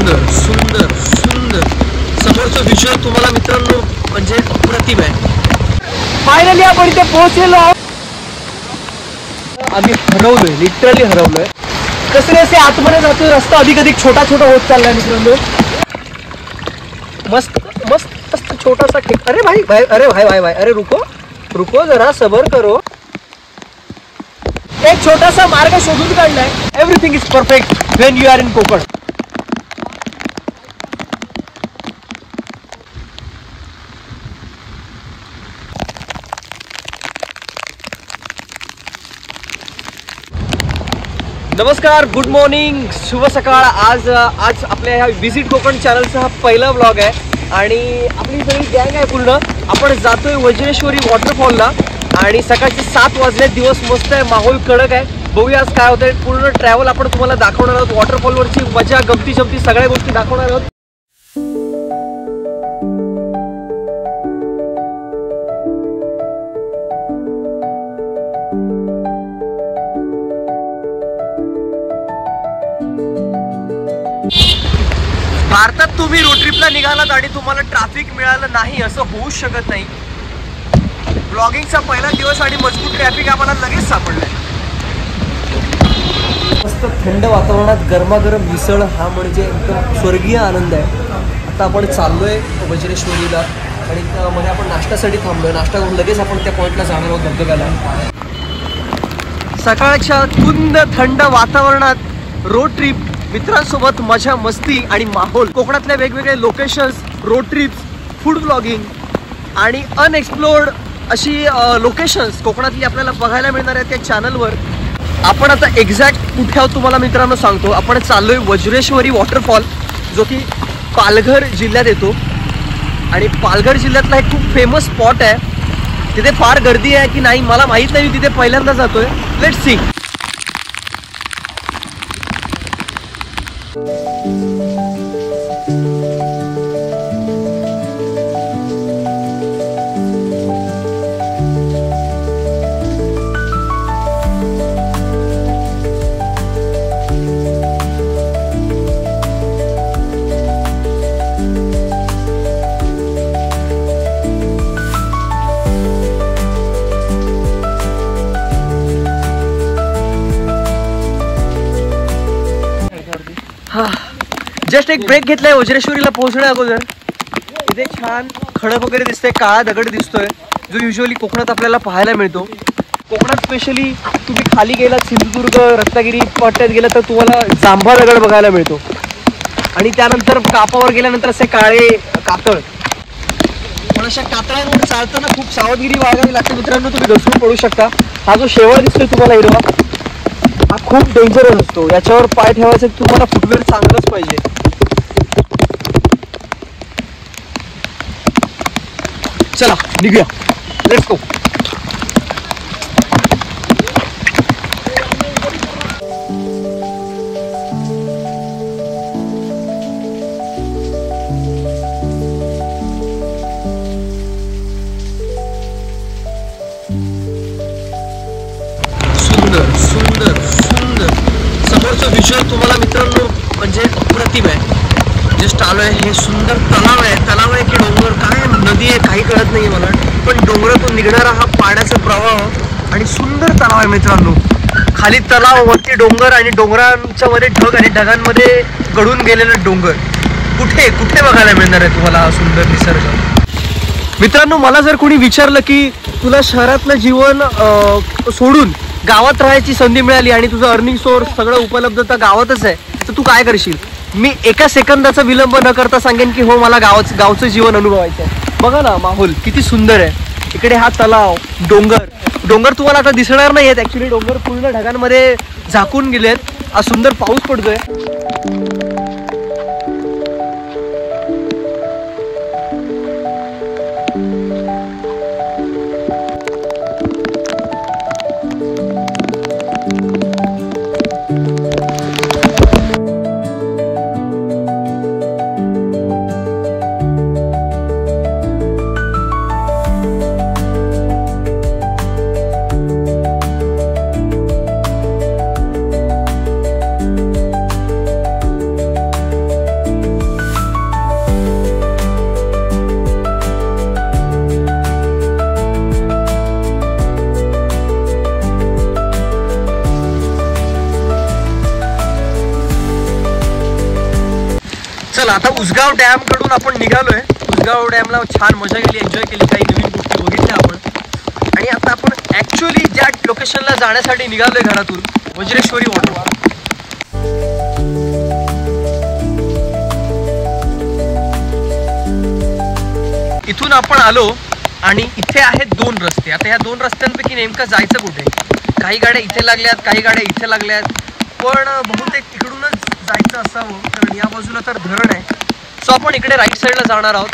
सुंदर सुंदर सुंदर समोरचं व्हिज्युअल तुम्हाला मित्रांनो म्हणजे अप्रतिम आहे। फायनली आपण इथे पोहोचलेलो आहोत। आम्ही हरवलोय, लिटरली हरवलोय। कसे कसे आतमध्ये जातो रस्ता अधिक अधिक छोटा छोटा होत चाललाय मित्रांनो। मस्त मस्त मस्त छोटासा ठिकाण। अरे भाई भाई अरे भाई भाई भाई अरे रुको रुको जरा सबर करो। एक छोटासा मार्ग शोधून काढलाय। Everything is perfect when you are in Konkan. नमस्कार, गुड मॉर्निंग, शुभ सकाळ। आज आपल्या ह्या विजिट कोकण चॅनलचा हा पहिला व्लॉग आहे आणि आपली सगळी गँग आहे पूर्ण। आपण जातोय वज्रेश्वरी वॉटरफॉलला आणि सकाळचे 7 वाजले। दिवस मस्त आहे, माहोल कडक आहे। बघूया आज काय होतंय। पूर्ण ट्रॅव्हल आपण तुम्हाला दाखवणार आहोत। वॉटरफॉलवरची मजा, गमती जमती सगळ्या गोष्टी दाखवणार आहोत। भारतात तुम्ही रोड ट्रिपला निघालात आणि तुम्हाला ट्रॅफिक मिळालं नाही असं होऊच शकत नाही। ब्लॉगिंगचा पहिला दिवस आणि मजबूत ट्रॅफिक आम्हाला लगेच सापडलाय। मस्त थंड वातावरणात गरमागरम मिसळ हा म्हणजे एकदम स्वर्गीय आनंद आहे। आता आपण चाललोय वज्रेश्वरीला आणि मध्ये आपण नाश्त्यासाठी थांबलोय। नाश्ता करून लगेच आपण त्या पॉईंटला जाणार आहोत धबधब्याला। सकाळच्या कुंद थंड वातावरणात रोड ट्रिप, मित्रांसोबत मजा मस्ती आणि माहोल। कोकणातल्या वेगवेगळे locations, road trips, food blogging आणि अनएक्सप्लोर्ड अशी लोकेशन्स कोकणातली आपल्याला बघायला मिळणार आहेत त्या चॅनलवर। आपण आता एक्झॅक्ट कुठे आहोत तुम्हाला मित्रांनो सांगतो। आपण चाललोय वज्रेश्वरी वॉटरफॉल, जो की पालघर जिल्ह्यात येतो आणि पालघर जिल्ह्यातला एक खूप फेमस स्पॉट आहे। तिथे फार गर्दी आहे की नाही मला माहीत नाही, तिथे पहिल्यांदा जातोय। Let's see. जस्ट एक ब्रेक घेतलाय वज्रेश्वरीला पोहोचण्या अगोदर। इथे छान खडक वगैरे दिसतंय, काळा दगड दिसतोय जो युजली कोकणात आपल्याला पाहायला मिळतो। कोकणात स्पेशली तुम्ही खाली गेलात सिंधुदुर्ग, रत्नागिरी पट्ट्यात गेलात तर तुम्हाला जांभा दगड बघायला मिळतो आणि त्यानंतर कापावर गेल्यानंतर असे काळे कातळ। पण अशा कातळांवर चालताना खूप सावधगिरी बाळगावी लागते मित्रांनो, तुम्ही घसरून पडू शकता। हा जो शेवाळ दिसतोय तुम्हाला हिरवा, हा खूप डेंजरस असतो। याच्यावर पाय ठेवायचं तुम्हाला फुटवेअर चांगलंच पाहिजे। चला निघूया, लेट्स गो। सुंदर सुंदर सुंदर समोरचं व्हिज्युअल तुम्हाला मित्रांनो म्हणजे अप्रतिम आहे। जस्ट आलोय, हे सुंदर तलाव आहे। तलाव आहे की डोंगर, काय नदी आहे काही कळत नाही मला, पण डोंगरातून निघणारा हा पाण्याचा प्रवाह आणि सुंदर तलाव आहे मित्रांनो। खाली तलाव, वरती डोंगर आणि डोंगरांच्या मध्ये ढग आणि ढगांमध्ये गळून गेलेला डोंगर। कुठे कुठे बघायला मिळणार आहे तुम्हाला हा सुंदर निसर्ग। मित्रांनो, मला जर कोणी विचारलं की तुला शहरातलं जीवन सोडून गावात राहायची संधी मिळाली आणि तुझं अर्निंग सोर्स सगळं उपलब्धता गावातच आहे, तर तू काय करशील? मी एका सेकंदाचा विलंब न करता सांगेन की हो, मला गावचं जीवन अनुभवायचं आहे। बघा ना माहोल किती सुंदर आहे। इकडे हा तलाव, डोंगर तुम्हाला आता दिसणार नाही आहेत ऍक्च्युली, डोंगर पूर्ण ढगांमध्ये झाकून गेलेत। आज सुंदर पाऊस पडतोय। चला आता उसगाव डॅम कडून आपण निघालोय. उसगाव डॅमला छान मजा केली, एन्जॉय केली, काही नवीन गोष्टी बघितल्या आपण. आणि आता आपण ऍक्च्युअली ज्या लोकेशनला जाण्यासाठी निघालोय घरातून, वज्रेश्वरी वॉटरफॉल. इथून आपण आलो आणि इथे आहेत 2 रस्ते. आता ह्या 2 रस्त्यांपैकी नेमकं जायचं कुठे? काही गाड्या इथे लागल्यात, काही गाड्या इथे लागल्यात, पण बहुतेक तिकडूनच जायचं असावं, कारण या बाजूला तर धरण आहे. सो आपण इकडे राईट साईडला जाणार आहोत.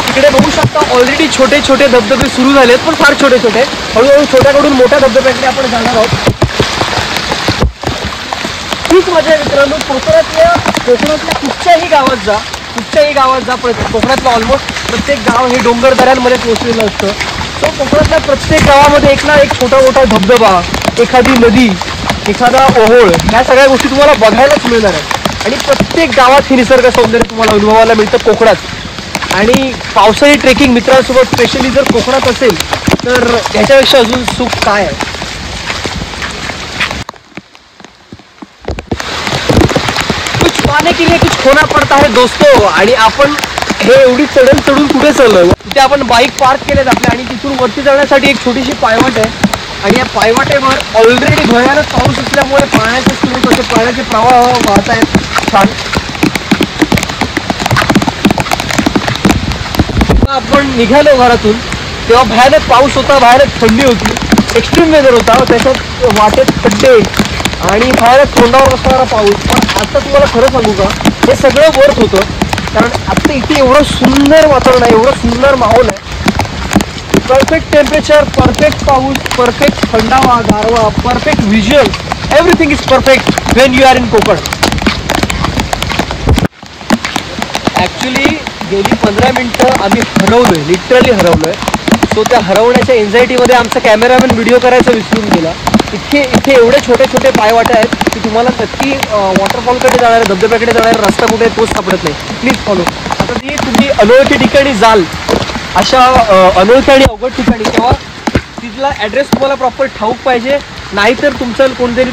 इकडे बघू शकता ऑलरेडी छोटे छोटे धबधबे सुरू झालेत, पण फार छोटे छोटे. हळूहळू छोट्याकडून मोठ्या धबधब्याकडे आपण जाणार आहोत. खूप मजा आहे मित्रांनो. कोकणातल्या कुठच्याही गावात जा, कुठच्याही गावात जा, कोकणातलं ऑलमोस्ट प्रत्येक गाव हे डोंगर दऱ्यांमध्ये पोहोचलेलं असतं. तो कोकणातल्या प्रत्येक गावामध्ये एक ना एक छोटा मोठा धबधबा, एखादी नदी, एखादा ओहोळ, ह्या सगळ्या गोष्टी तुम्हाला बघायलाच मिळणार आहेत. आणि प्रत्येक गावात हे निसर्ग सौंदर्य तुम्हाला अनुभवायला मिळतं कोकणात. आणि पावसाळी ट्रेकिंग मित्रांसोबत स्पेशली जर कोकणात असेल तर ह्याच्यापेक्षा अजून सुख काय आहे. कुछ पाने के लिए कुछ खोना पडता है दोस्तों. आणि आपण हे एवढी चढून कुठे चाललोय? तिथे आपण बाईक पार्क केलेत आपल्या, आणि तिथून वरती जाण्यासाठी एक छोटीशी पायवाट आहे. आणि या पायवाटेवर ऑलरेडी भयानक पाऊस असल्यामुळे पाण्याचे स्रोत असे पाण्याचे प्रवाह वाहत आहेत छान. आपण निघालो घरातून तेव्हा भयानक पाऊस होता, भयानक थंडी होती, एक्स्ट्रीम वेदर होता. त्याच्यात वाटेत खड्डे आणि भयानक तोंडावर असणारा पाऊस. पण आता तुम्हाला खरं सांगू का, हे सगळं वर्थ होतं. कारण आता इथे एवढं सुंदर वातावरण आहे, एवढं सुंदर माहोल आहे. परफेक्ट टेम्परेचर, परफेक्ट पाऊस, परफेक्ट थंडावा, गारवा, perfect visual, everything is perfect Wien you are in Konkan. Actually गेली 15 मिनटं आम्ही हरवलोय, लिटरली हरवलोय. सो त्या हरवण्याच्या एन्झायटीमध्ये आमचा कॅमेरामॅन व्हिडिओ करायचा विसरून गेला. इथे एवढे छोटे छोटे पायवाटे आहेत की तुम्हाला नक्की वॉटरफॉलकडे जाणाऱ्या, धबधब्याकडे जाणारा रस्ता कुठे तोच सापडत नाही. Please follow. आता ती तुम्ही अनोळखी ठिकाणी जाल, अशा अनोळखी आणि अवघड ठिकाणी, तेव्हा तिथला ॲड्रेस तुम्हाला प्रॉपर ठाऊक पाहिजे. नाहीतर तुमचं कोणतरी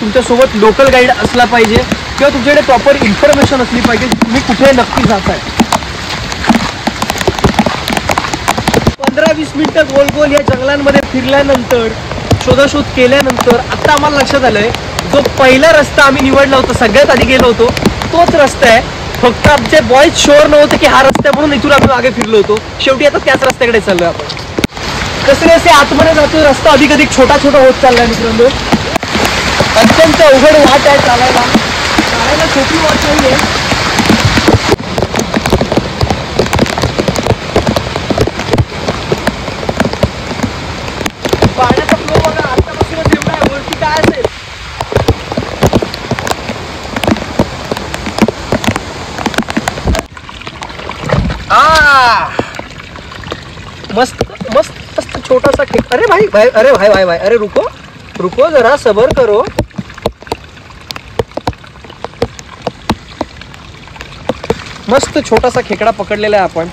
तुमच्यासोबत लोकल गाईड असला पाहिजे, किंवा तुमच्याकडे प्रॉपर इन्फॉर्मेशन असली पाहिजे तुम्ही कुठे नक्की जाताय. 15-20 मिनिटं गोल गोल या जंगलांमध्ये फिरल्यानंतर, शोधाशोध केल्यानंतर आता आम्हाला लक्षात आलंय, जो पहिला रस्ता आम्ही निवडला होता, सगळ्यात आधी गेलो होतो, तोच रस्ता आहे. फक्त आमचे बॉयज शुअर नव्हते की हा रस्ता म्हणून इथून आम्ही मागे फिरलो होतो. शेवटी आता त्याच रस्त्याकडे चाललोय आपण. कसे कसे आतमध्ये जातो, रस्ता अधिक अधिक छोटा छोटा होत चाललाय मित्रांनो. अत्यंत अवघड वाट आहे चालायला सोपी वाट नाहीये. पाण्याचा फ्लो बघा, आतापासूनच एवढा आहे, वरती काय असेल. मस्त मस्त मस्त छोटासा खेळ. अरे भाई भाई, अरे भाई भाई भाई, अरे रुको रुको जरा, सबर करो. मस्त छोटासा खेकडा पकडलेला आहे आपण.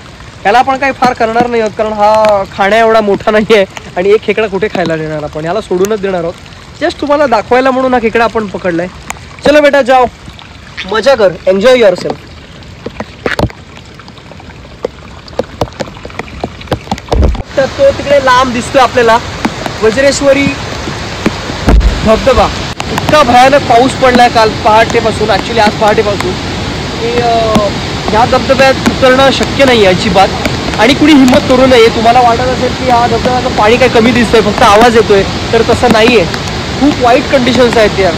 याला आपण काही फार करणार नाही आहोत, कारण हा खाण्या एवढा मोठा नाही आहे. आणि एक खेकडा कुठे खायला देणार आपण, याला सोडूनच देणार आहोत. जस्ट तुम्हाला दाखवायला म्हणून हा खेकडा आपण पकडलाय. चलो बेटा जाओ, मजा कर, एन्जॉय युअर सेल्फ. तर तो तिकडे लांब दिसतोय आपल्याला, वज्रेश्वरी धबधबा. इतका भयानक पाऊस पडलाय काल पहाटेपासून, ॲक्च्युली आज पहाटेपासून, की ह्या धबधब्यात उतरणं शक्य नाही आहे अजिबात. आणि कुणी हिंमत करू नये. तुम्हाला वाटत असेल की हा धबधब्याचं पाणी काय कमी दिसतंय, फक्त आवाज येतोय, तर तसं नाही आहे. खूप वाईट कंडिशन्स आहेत त्या.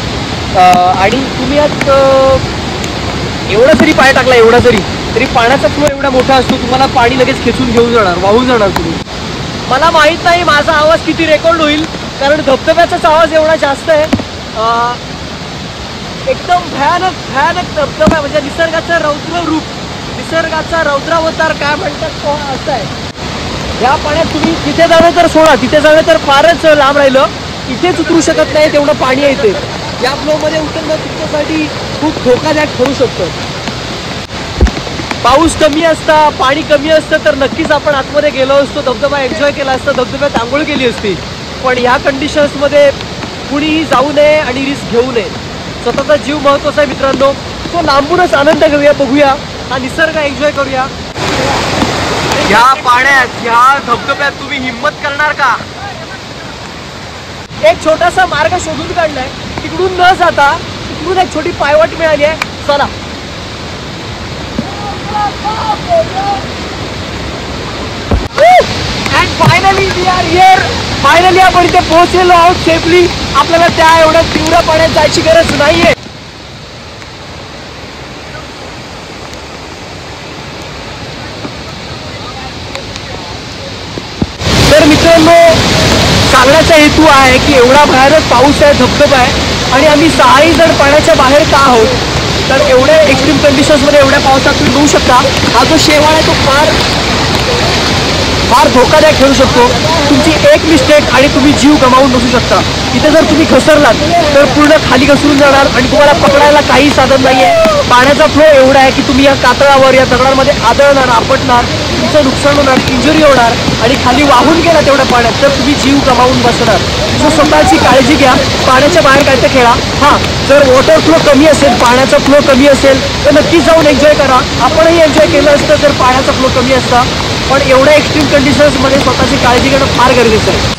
आणि तुम्ही यात एवढा जरी पाय टाकला, एवढा तरी पाण्याचा फ्लो एवढा मोठा असतो, तुम्हाला पाणी लगेच खेचून घेऊन जाणार, वाहून जाणार तुम्ही. मला माहीत नाही माझा आवाज किती रेकॉर्ड होईल, कारण धबधब्याचाच आवाज एवढा जास्त आहे. एकदम भयानक भयानक धबधबा, म्हणजे निसर्गाचं रौद्र रूप, निसर्गाचा रौद्रावतार काय म्हणतात तो असा आहे. या पाण्यात तुम्ही तिथे जाणं तर सोडा, तिथे जाणं तर फारच लांब राहिलं. इथेच उतरू शकत नाही, तेवढं पाणी येते. या फ्लोमध्ये उतरणं तुमच्यासाठी खूप धोकादायक ठरू शकतं. पाऊस कमी असता, पाणी कमी असतं तर नक्कीच आपण आतमध्ये गेलो असतो, धबधबा एन्जॉय केला असता, धबधब्यात आंघोळ केली असती. पण ह्या कंडिशन्समध्ये कुणीही जाऊ नये आणि रिस्क घेऊ नये. स्वतःचा जीव महत्त्वाचा आहे मित्रांनो. तो लांबूनच आनंद घेऊया, बघूया हा निसर्ग एन्जॉय करूया. या पाण्यात, या धबधब्यात तुम्ही हिम्मत करणार का? एक छोटासा मार्ग शोधून काढलाय, तिकडून न जाता तिकडून एक छोटी पायवाट मिळाली आहे. चला. And finally we are here. Finally आपण इथे पोहोचलेलो आहोत सेफली. आपल्याला त्या एवढ्या तीव्र पाण्यात जायची गरज नाहीये. तर मित्रांनो, सांगण्याचा हेतू आहे की एवढा भयानक पाऊस आहे, धबधबा आहे आणि आम्ही 6 जण पाण्याच्या बाहेर का आहोत. तर एवढ्या एक्स्ट्रीम कंडिशन्समध्ये एवढ्या पावसात तुम्ही बघू शकता, हा जो शेवाळ आहे तो फार धोकादायक ठरू शकतो. तुमची एक मिस्टेक आणि तुम्ही जीव गमावून बसू शकता. इथे जर तुम्ही घसरलात तर पूर्ण खाली घसरून जाणार आणि तुम्हाला पकडायला काही साधन नाहीये. पाण्याचा फ्लो एवढा आहे की तुम्ही या कातळावर, या दगडांमध्ये आदळणार, आपटणार, तुमचं नुकसान होणार, इंजुरी होणार आणि खाली वाहून गेला तेवढ्या पाण्यात तर तुम्ही जीव गमावून बसणार. सो स्वतःची काळजी घ्या. पाण्याच्या बाहेर काय ते खेळा. हां, जर वॉटर फ्लो कमी असेल, पाण्याचा फ्लो कमी असेल तर नक्कीच जाऊन एन्जॉय करा. आपणही एन्जॉय केलं असतं जर पाण्याचा फ्लो कमी असता. पण एवढ्या एक्स्ट्रीम कंडिशन्समध्ये स्वतःची काळजी घेणं फार गरजेचं आहे.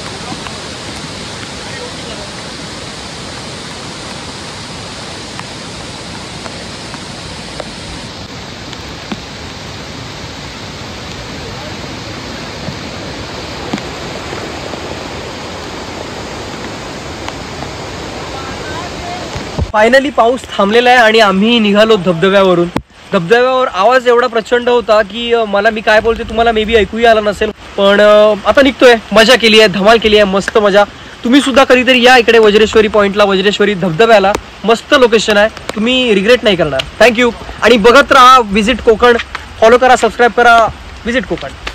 फायनली पाऊस थांबलेला आहे आणि आम्ही निघालो धबधब्यावरून. धबधब्यावर आवाज एवढा प्रचंड होता की मी काय बोलते तुम्हाला मे बी ऐकूही आला नसेल. पण आता निघतोय. मजा केली आहे, धमाल केली आहे, मस्त मजा. तुम्ही सुद्धा कधीतरी या इकडे वज्रेश्वरी पॉईंटला, वज्रेश्वरी धबधब्याला. मस्त लोकेशन आहे, तुम्ही रिग्रेट नाही करणार. थँक्यू. आणि बघत राहा विजिट कोकण. फॉलो करा, सबस्क्राईब करा. विजिट कोकण.